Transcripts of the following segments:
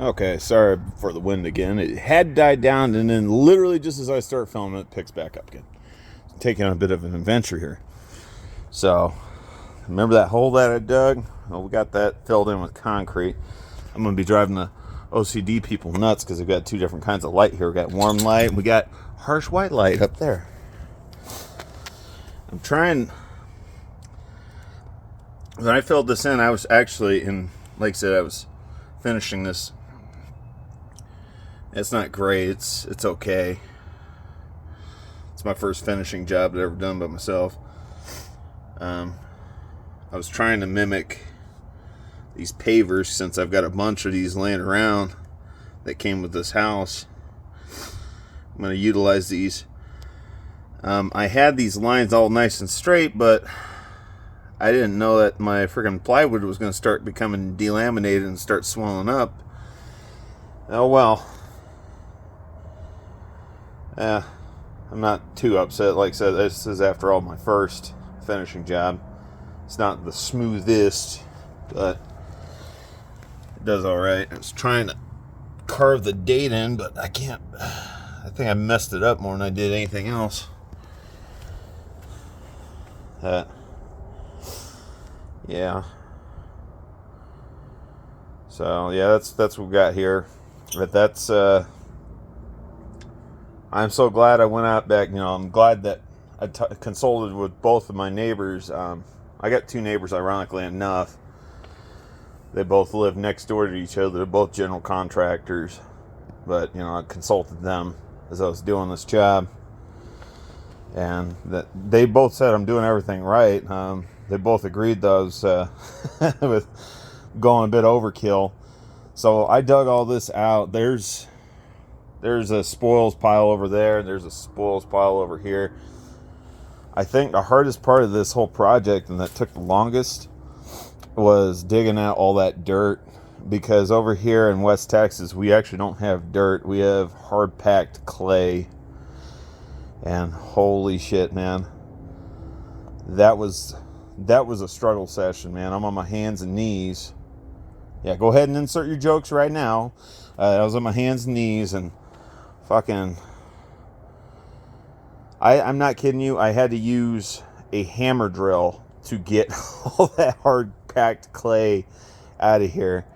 Okay, sorry for the wind again. It had died down, and then literally just as I start filming, it picks back up again. Taking a bit of an adventure here. So, remember that hole that I dug? Well, we got that filled in with concrete. I'm going to be driving the OCD people nuts because we've got two different kinds of light here. We got warm light, we got harsh white light up there. I'm trying. When I filled this in, I was actually like I said, I was finishing this. It's not great. It's okay. It's my first finishing job I've ever done by myself. I was trying to mimic these pavers since I've got a bunch of these laying around that came with this house. I'm going to utilize these. I had these lines all nice and straight, but I didn't know that my freaking plywood was going to start becoming delaminated and start swelling up. Oh well. Yeah, I'm not too upset. Like I said, this is after all my first finishing job. It's not the smoothest, but it does all right. I was trying to carve the date in, but I can't. I think I messed it up more than I did anything else. Yeah. So yeah, that's what we got here. But that's I'm so glad I went out back. I'm glad that I consulted with both of my neighbors. I got two neighbors, ironically enough. They both live next door to each other. They're both general contractors. But, I consulted them as I was doing this job. And that they both said I'm doing everything right. They both agreed that I was with going a bit overkill. So I dug all this out. There's a spoils pile over there. There's a spoils pile over here. I think the hardest part of this whole project, and that took the longest, was digging out all that dirt. Because over here in West Texas, we actually don't have dirt. We have hard-packed clay. And holy shit, man. That was a struggle session, man. I'm on my hands and knees. Yeah, go ahead and insert your jokes right now. I was on my hands and knees and fucking... I'm not kidding you. I had to use a hammer drill to get all that hard-packed clay out of here.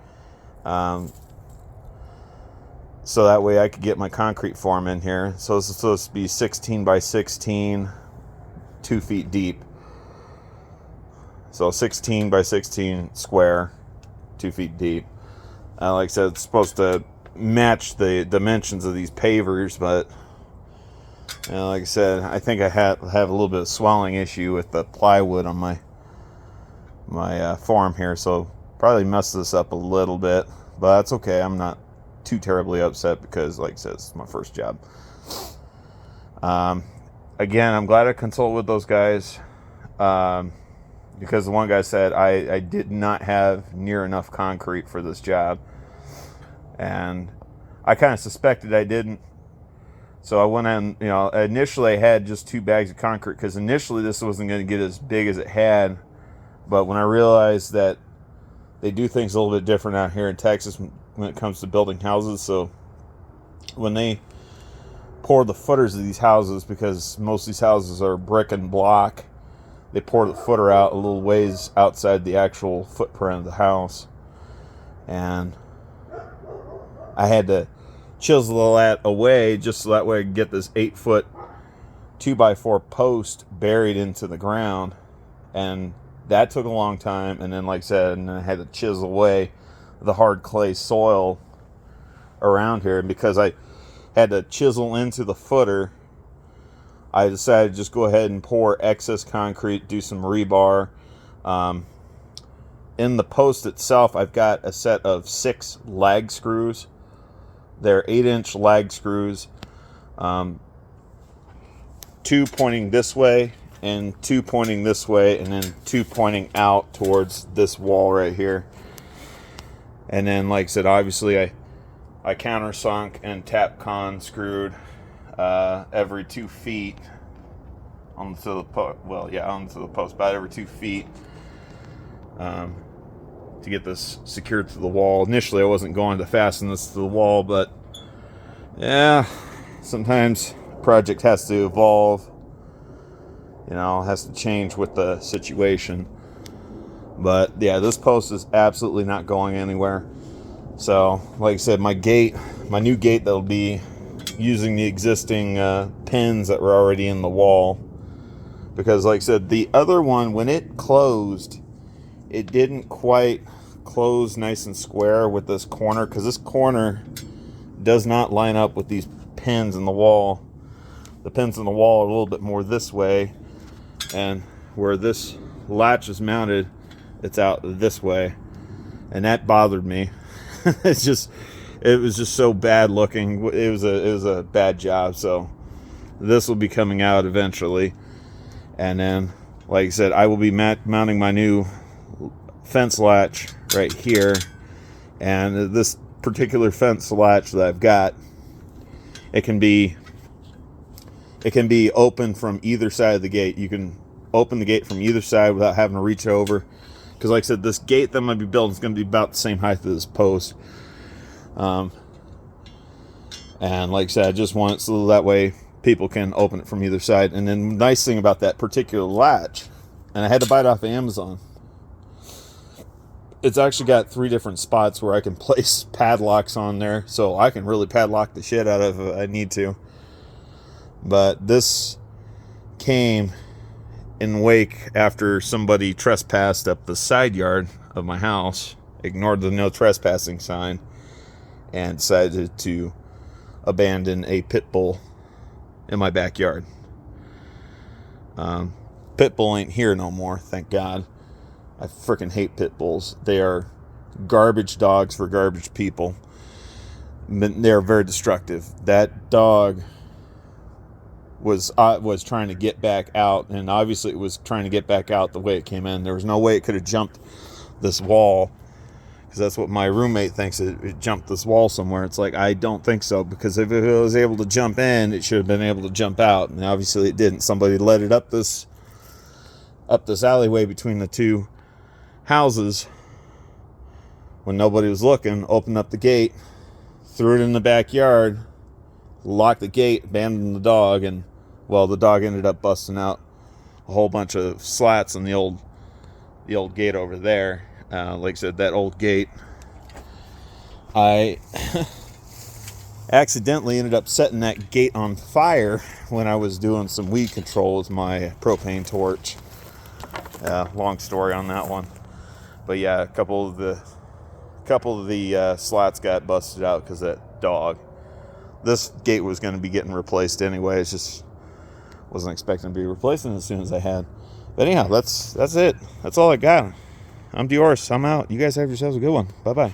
So that way I could get my concrete form in here. So this is supposed to be 16 by 16, 2 feet deep. So 16 by 16 square, 2 feet deep. Like I said, it's supposed to match the dimensions of these pavers, but like I said, I think I have a little bit of swelling issue with the plywood on my form here, so probably messed this up a little bit, but that's okay. I'm not too terribly upset because, like I said, it's my first job. Again, I'm glad I consulted with those guys, because the one guy said I did not have near enough concrete for this job, and I kind of suspected I didn't. So I went in, initially I had just 2 bags of concrete because initially this wasn't going to get as big as it had. But when I realized that they do things a little bit different out here in Texas when it comes to building houses. So when they pour the footers of these houses, because most of these houses are brick and block, they pour the footer out a little ways outside the actual footprint of the house. And I had to chisel that away just so that way I could get this 8-foot 2x4 post buried into the ground. And that took a long time. And then, like I said, and then I had to chisel away the hard clay soil around here. And because I had to chisel into the footer, I decided to just go ahead and pour excess concrete, do some rebar. In the post itself, I've got a set of 6 lag screws. They're 8-inch lag screws, 2 pointing this way and 2 pointing this way, and then 2 pointing out towards this wall right here. And then, like I said, obviously I countersunk and Tapcon screwed every 2 feet onto the post. Well, yeah, onto the post, about every 2 feet. to get this secured to the wall. Initially, I wasn't going to fasten this to the wall, but yeah, sometimes a project has to evolve. You know, has to change with the situation. But yeah, this post is absolutely not going anywhere. So, like I said, my new gate that'll be using the existing pins that were already in the wall. Because, like I said, the other one, when it closed, it didn't quite close nice and square with this corner, because this corner does not line up with these pins in the wall. The pins in the wall are a little bit more this way, and where this latch is mounted, it's out this way, and that bothered me. It was just so bad looking. It was a bad job. So this will be coming out eventually, and then, like I said, I will be mounting my new fence latch right here. And this particular fence latch that I've got, it can be open from either side of the gate. You can open the gate from either side without having to reach over. Because, like I said, this gate that I'm going to be building is going to be about the same height as this post. And like I said, I just want it so that way people can open it from either side. And then the nice thing about that particular latch, and I had to buy it off of Amazon, it's actually got 3 different spots where I can place padlocks on there. So I can really padlock the shit out of it if I need to. But this came in wake after somebody trespassed up the side yard of my house, ignored the no trespassing sign, and decided to abandon a pit bull in my backyard. Pit bull ain't here no more, thank God. I freaking hate pit bulls. They are garbage dogs for garbage people. They're very destructive. That dog was trying to get back out, and obviously it was trying to get back out the way it came in. There was no way it could have jumped this wall, because that's what my roommate thinks, it jumped this wall somewhere. It's like, I don't think so, because if it was able to jump in, it should have been able to jump out, and obviously it didn't. Somebody led it up this alleyway between the 2 houses when nobody was looking, opened up the gate, threw it in the backyard, locked the gate, abandoned the dog, and, well, the dog ended up busting out a whole bunch of slats in the old gate over there. Like I said, that old gate, I accidentally ended up setting that gate on fire when I was doing some weed control with my propane torch. Long story on that one. But yeah, a couple of the slats got busted out because of that dog. This gate was going to be getting replaced anyway. It's just wasn't expecting to be replacing as soon as I had. But anyhow, that's it. That's all I got. I'm Diorce. I'm out. You guys have yourselves a good one. Bye-bye.